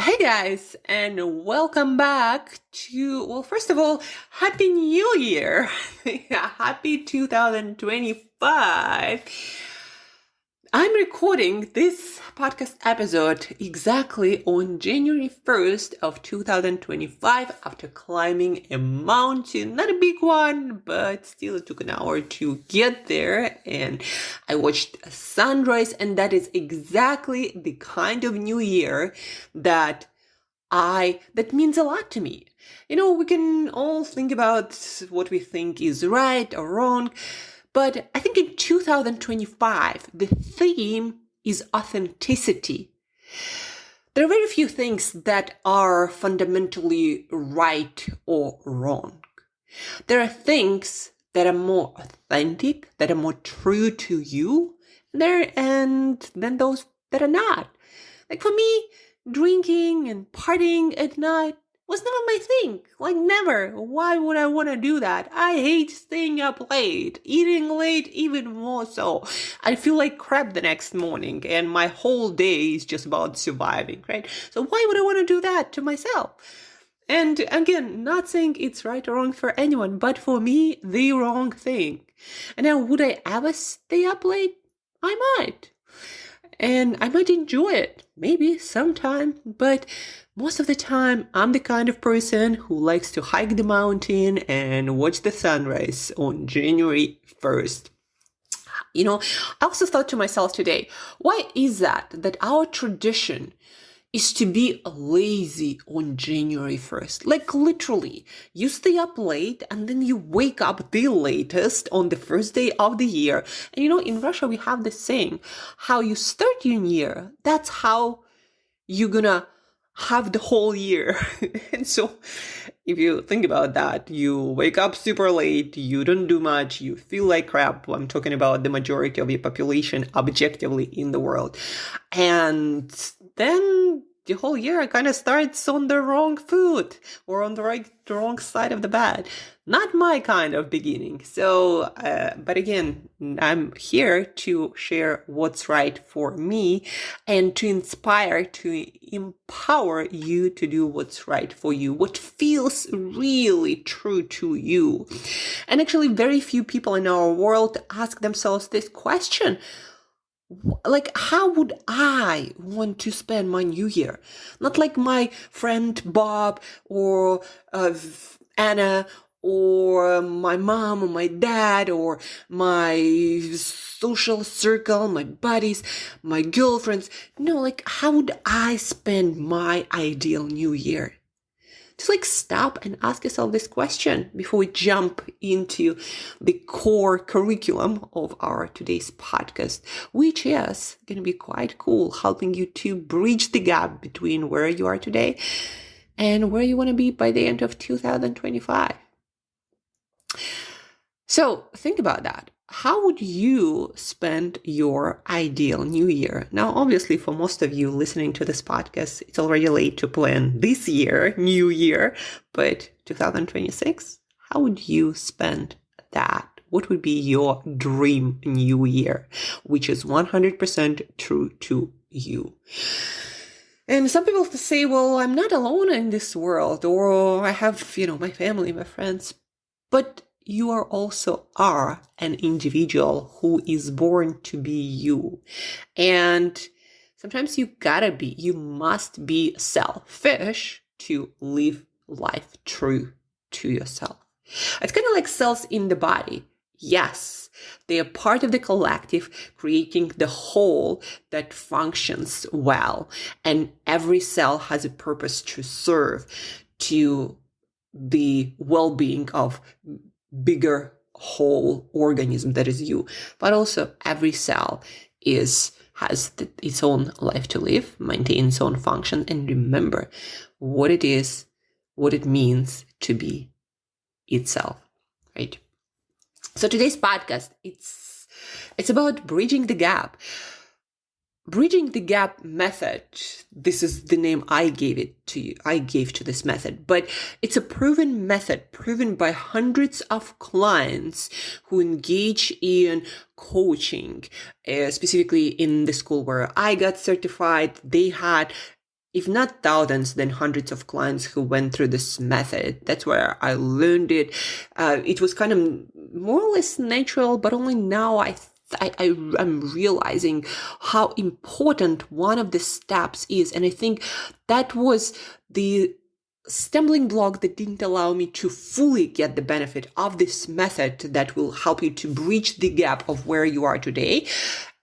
Hey guys, and welcome back first of all, Happy New Year! Happy 2025! I'm recording this podcast episode exactly on January 1st of 2025 after climbing a mountain. Not a big one, but still it took an hour to get there. And I watched a sunrise, and that is exactly the kind of new year that means a lot to me. We can all think about what we think is right or wrong, but I think in 2025, the theme is authenticity. There are very few things that are fundamentally right or wrong. There are things that are more authentic, that are more true to you, and then those that are not. Like for me, drinking and partying at night was never my thing. Like never. Why would I want to do that? I hate staying up late, eating late even more so. I feel like crap the next morning and my whole day is just about surviving, right? So why would I want to do that to myself? And again, not saying it's right or wrong for anyone, but for me, the wrong thing. And now, would I ever stay up late? I might. And I might enjoy it, maybe sometime, but most of the time, I'm the kind of person who likes to hike the mountain and watch the sunrise on January 1st. I also thought to myself today, why is that our tradition is to be lazy on January 1st. Like literally, you stay up late and then you wake up the latest on the first day of the year. And in Russia, we have this saying, how you start your year, that's how you're gonna have the whole year. And so if you think about that, you wake up super late, you don't do much, you feel like crap. I'm talking about the majority of your population objectively in the world. And then the whole year kind of starts on the wrong foot or on the wrong side of the bed. Not my kind of beginning. So, but again, I'm here to share what's right for me and to inspire, to empower you to do what's right for you, what feels really true to you. And actually, very few people in our world ask themselves this question. Like, how would I want to spend my new year? Not like my friend Bob or Anna or my mom or my dad or my social circle, my buddies, my girlfriends. No, like, how would I spend my ideal new year? Just stop and ask yourself this question before we jump into the core curriculum of our today's podcast, which is going to be quite cool, helping you to bridge the gap between where you are today and where you want to be by the end of 2025. So think about that. How would you spend your ideal new year? Now, obviously, for most of you listening to this podcast, it's already late to plan this year, new year, but 2026, how would you spend that? What would be your dream new year, which is 100% true to you? And some people say, well, I'm not alone in this world, or I have, my family, my friends, but you also are an individual who is born to be you. And sometimes you must be selfish to live life true to yourself. It's kind of like cells in the body. Yes, they are part of the collective, creating the whole that functions well. And every cell has a purpose to serve to the well-being of bigger whole organism that is you. But also every cell has its own life to live, maintain its own function, and remember what it is, what it means to be itself, right? So today's podcast, it's about bridging the gap. Bridging the gap method, this is the name I gave to this method, but it's a proven method, proven by hundreds of clients who engage in coaching, specifically in the school where I got certified. They had if not thousands, then hundreds of clients who went through this method. That's where I learned it. It was kind of more or less natural, but only now I'm realizing how important one of the steps is. And I think that was the stumbling block that didn't allow me to fully get the benefit of this method that will help you to bridge the gap of where you are today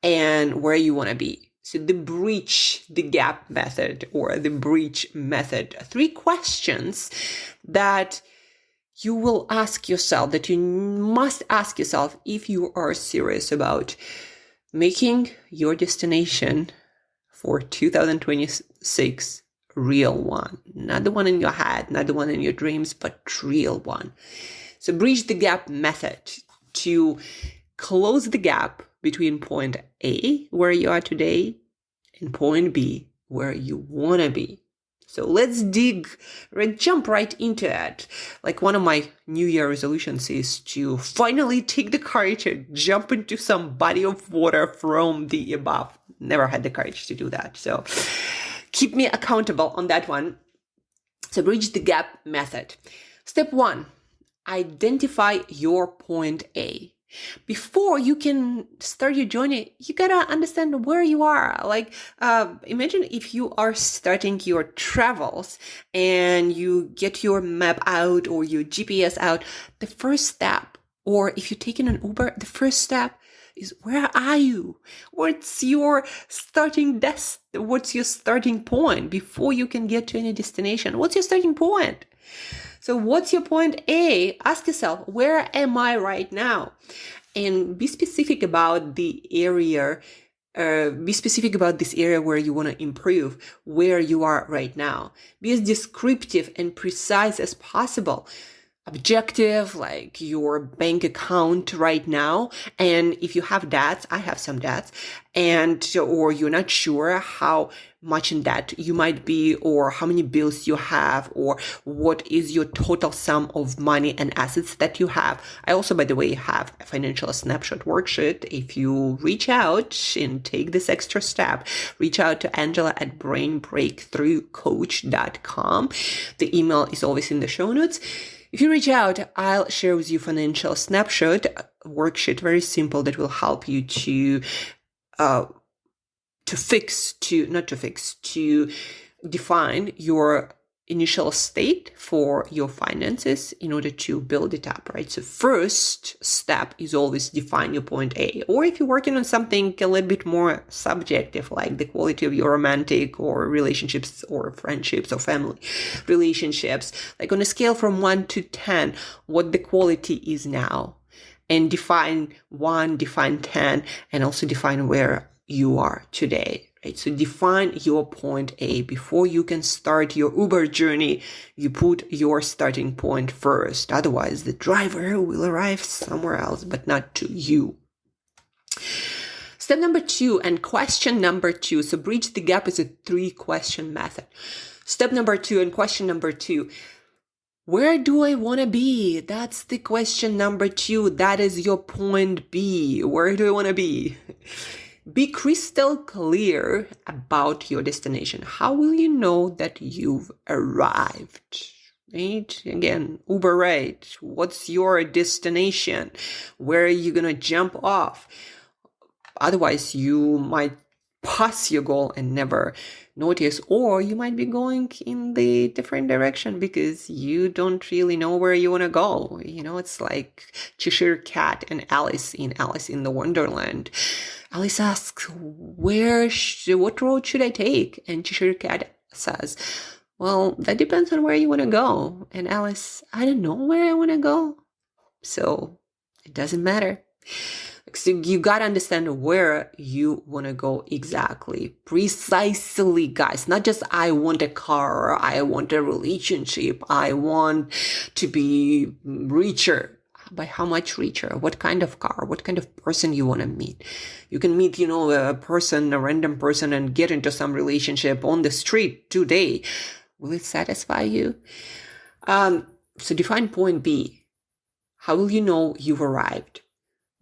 and where you want to be. So the bridge the gap method, or the bridge method, 3 questions that you will ask yourself, that you must ask yourself if you are serious about making your destination for 2026 real one. Not the one in your head, not the one in your dreams, but real one. So bridge the gap method to close the gap between point A, where you are today, and point B, where you want to be. So let's jump right into it. Like, one of my New Year resolutions is to finally take the courage and jump into some body of water from the above. Never had the courage to do that. So keep me accountable on that one. So bridge the gap method. Step 1, identify your point A. Before you can start your journey, you gotta understand where you are. Like, imagine if you are starting your travels and you get your map out or your GPS out. The first step, or if you're taking an Uber, the first step is, where are you? What's your starting point before you can get to any destination? What's your starting point? So what's your point A? Ask yourself, where am I right now? And be specific about the area. Be specific about this area where you want to improve, where you are right now. Be as descriptive and precise as possible. Objective, like your bank account right now. And if you have debts, I have some debts, or you're not sure how much in debt you might be, or how many bills you have, or what is your total sum of money and assets that you have. I also, by the way, have a financial snapshot worksheet. If you reach out and take this extra step, reach out to Angela at brainbreakthroughcoach.com. The email is always in the show notes. If you reach out, I'll share with you financial snapshot worksheet, very simple, that will help you to define your initial state for your finances in order to build it up, right? So first step is always define your point A. Or if you're working on something a little bit more subjective, like the quality of your romantic or relationships or friendships or family relationships, like on a scale from 1 to 10, what the quality is now, and define 1, define 10, and also define where you are today. Right? So define your point A. Before you can start your Uber journey, you put your starting point first. Otherwise, the driver will arrive somewhere else, but not to you. Step number 2 and question number 2. So bridge the gap is a 3-question method. Step number 2 and question number 2. Where do I want to be? That's the question number 2. That is your point B. Where do I want to be? Be crystal clear about your destination. How will you know that you've arrived? Right? Again, Uber ride. What's your destination? Where are you going to jump off? Otherwise, you might pass your goal and never notice, or you might be going in the different direction because you don't really know where you want to go. You know, it's like Cheshire Cat and Alice in the Wonderland. Alice asks, what road should I take? And Cheshire Cat says, well, that depends on where you want to go. And Alice, I don't know where I want to go. So it doesn't matter. So you got to understand where you want to go exactly, precisely, guys. Not just, I want a car, I want a relationship, I want to be richer. By how much richer? What kind of car? What kind of person you want to meet? You can meet, a random person and get into some relationship on the street today. Will it satisfy you? So define point B. How will you know you've arrived?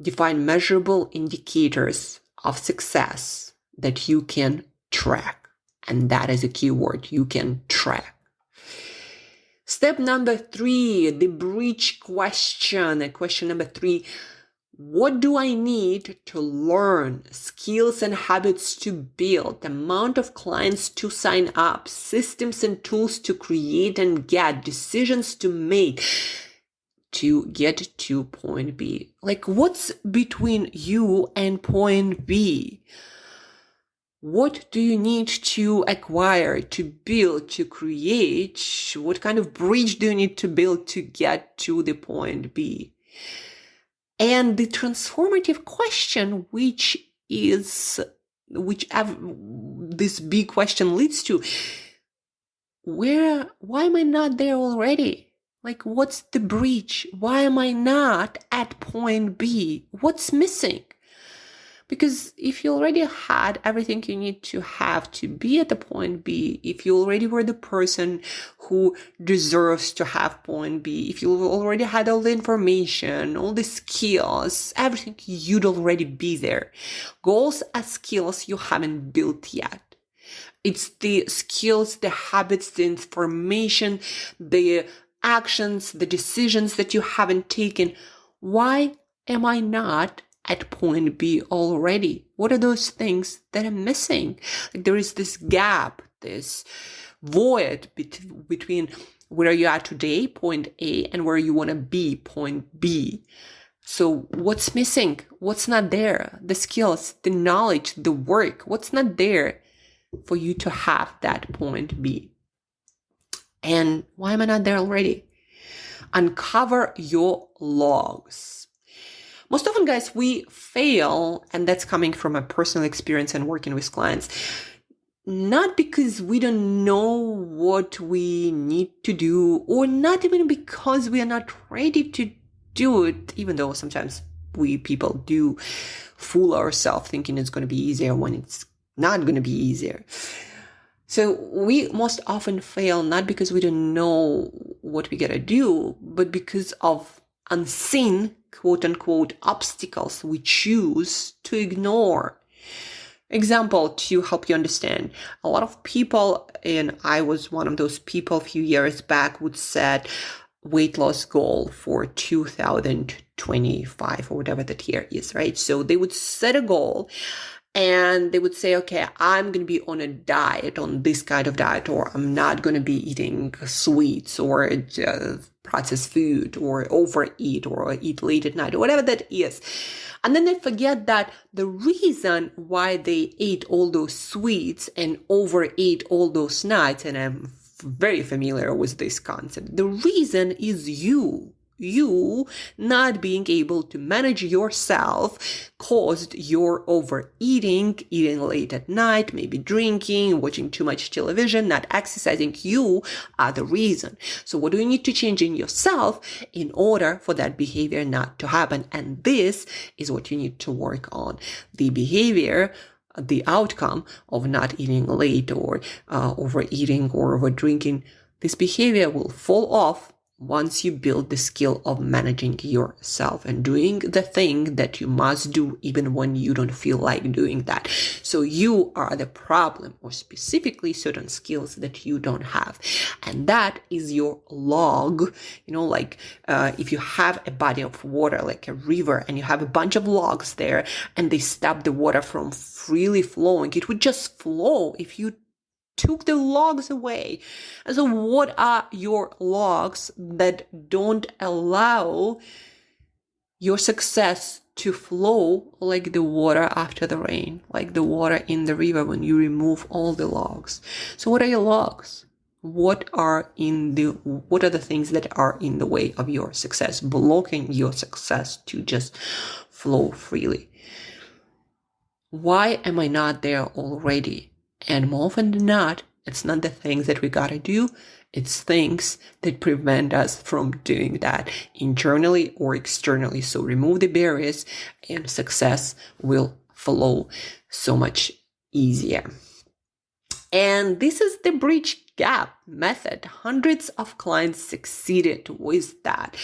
Define measurable indicators of success that you can track. And that is a keyword you can track. Step number 3, the bridge question. Question number 3, what do I need to learn? Skills and habits to build, amount of clients to sign up, systems and tools to create and get, decisions to make to get to point B. Like, what's between you and point B? What do you need to acquire, to build, to create? What kind of bridge do you need to build to get to the point B? And the transformative question, which this big question leads to, why am I not there already? Like, what's the bridge? Why am I not at point B? What's missing? Because if you already had everything you need to have to be at the point B, if you already were the person who deserves to have point B, if you already had all the information, all the skills, everything, you'd already be there. Goals are skills you haven't built yet. It's the skills, the habits, the information, the actions, the decisions that you haven't taken. Why am I not at point B already? What are those things that are missing? Like, there is this gap, this void between where you are today, point A, and where you want to be, point B. So what's missing? What's not there? The skills, the knowledge, the work, what's not there for you to have that point B? And why am I not there already? Uncover your logs. Most often, guys, we fail, and that's coming from a personal experience and working with clients, not because we don't know what we need to do, or not even because we are not ready to do it, even though sometimes we people do fool ourselves thinking it's going to be easier when it's not going to be easier. So we most often fail not because we don't know what we gotta do, but because of unseen, quote unquote, obstacles we choose to ignore. Example to help you understand. A lot of people, and I was one of those people a few years back, would set weight loss goal for 2025 or whatever that year is, right? So they would set a goal and they would say, okay, I'm going to be on a diet, on this kind of diet, or I'm not going to be eating sweets or processed food or overeat or eat late at night or whatever that is. And then they forget that the reason why they ate all those sweets and overate all those nights, and I'm very familiar with this concept, the reason is you not being able to manage yourself caused your overeating, eating late at night, maybe drinking, watching too much television, not exercising. You are the reason. So what do you need to change in yourself in order for that behavior not to happen? And this is what you need to work on. The behavior, the outcome of not eating late or overeating or overdrinking, this behavior will fall off once you build the skill of managing yourself and doing the thing that you must do even when you don't feel like doing that. So you are the problem, or specifically certain skills that you don't have. And that is your log. Like if you have a body of water, like a river, and you have a bunch of logs there and they stop the water from freely flowing, it would just flow if you took the logs away. And so what are your logs that don't allow your success to flow like the water after the rain, like the water in the river when you remove all the logs? So what are your logs? What are the things that are in the way of your success, blocking your success to just flow freely? Why am I not there already? And more often than not, it's not the things that we gotta do, it's things that prevent us from doing that internally or externally. So remove the barriers and success will flow so much easier. And this is the bridge gap method. Hundreds of clients succeeded with that.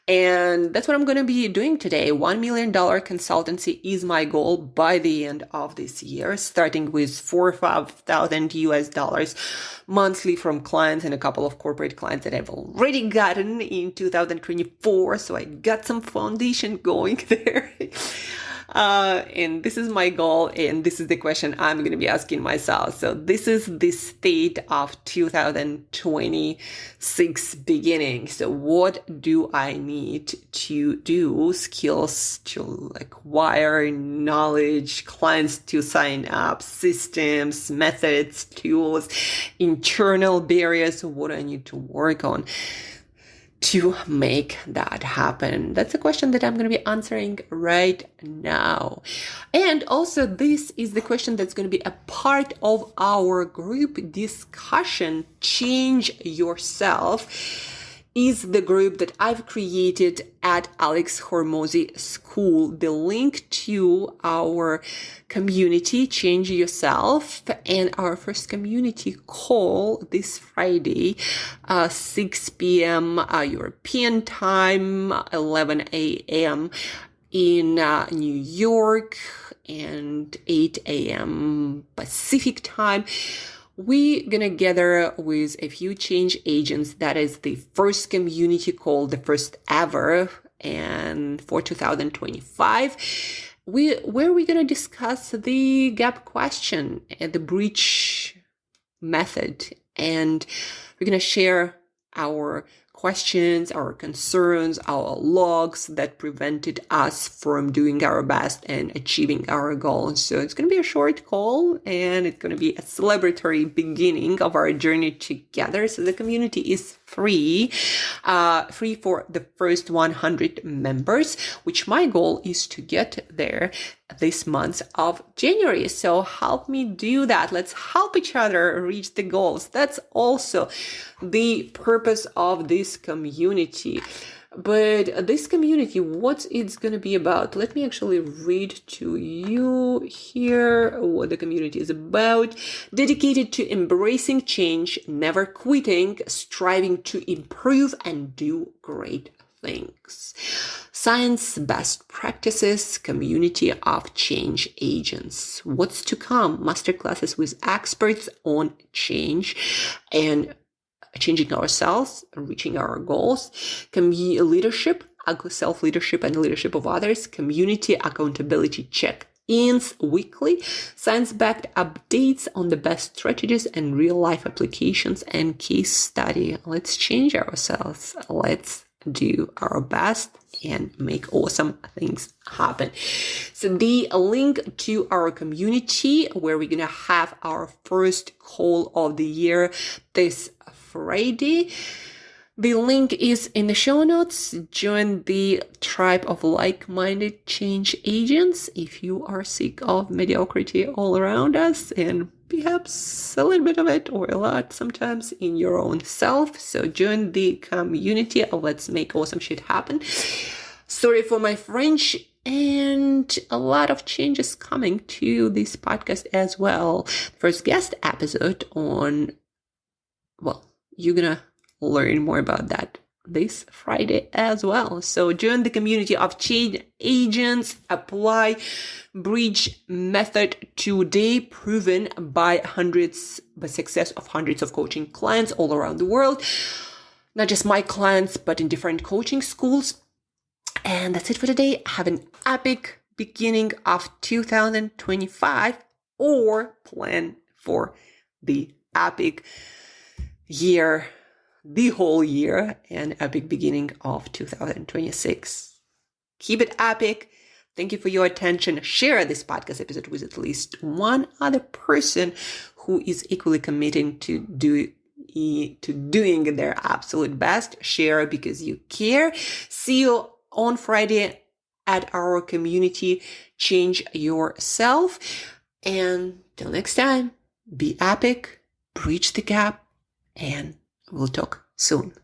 And that's what I'm going to be doing today. $1 million consultancy is my goal by the end of this year, starting with $4,000 or $5,000 monthly from clients and a couple of corporate clients that I've already gotten in 2024. So I got some foundation going there. And this is my goal, and this is the question I'm going to be asking myself. So this is the state of 2026 beginning. So what do I need to do? Skills to acquire, knowledge, clients to sign up, systems, methods, tools, internal barriers. What do I need to work on to make that happen? That's a question that I'm going to be answering right now. And also, this is the question that's going to be a part of our group discussion. Change Yourself is the group that I've created at Alex Hormozi School. The link to our community, Change Yourself, and our first community call this Friday, 6 p.m. European time, 11 a.m. in New York, and 8 a.m. Pacific time. We're going to gather with a few change agents. That is the first community call, the first ever, and for 2025, where we're going to discuss the gap question and the bridge method. And we're going to share our questions, our concerns, our logs that prevented us from doing our best and achieving our goals. So it's going to be a short call, and it's going to be a celebratory beginning of our journey together. So the community is free for the first 100 members, which my goal is to get there this month of January. So help me do that. Let's help each other reach the goals. That's also the purpose of this community. But this community, what it's going to be about, let me actually read to you here what the community is about. Dedicated to embracing change, never quitting, striving to improve and do great things. Science best practices, community of change agents. What's to come? Masterclasses with experts on change and changing ourselves, reaching our goals, leadership, self-leadership and leadership of others, community accountability check-ins weekly, science-backed updates on the best strategies and real-life applications and case study. Let's change ourselves. Let's do our best and make awesome things happen. So the link to our community, where we're going to have our first call of the year this Friday, the link is in the show notes. Join the tribe of like-minded change agents if you are sick of mediocrity all around us, and perhaps a little bit of it or a lot sometimes in your own self. So join the community. Let's make awesome shit happen. Sorry for my French, and a lot of changes coming to this podcast as well. First guest episode on, well, you're gonna learn more about that this Friday as well. So join the community of change agents. Apply bridge method today, proven by success of hundreds of coaching clients all around the world. Not just my clients, but in different coaching schools. And that's it for today. Have an epic beginning of 2025, or plan for the epic year, the whole year, and epic beginning of 2026. Keep it epic. Thank you for your attention. Share this podcast episode with at least one other person who is equally committing to doing their absolute best. Share because you care. See you on Friday at our community, Change Yourself. And till next time, be epic, bridge the gap, and we'll talk soon.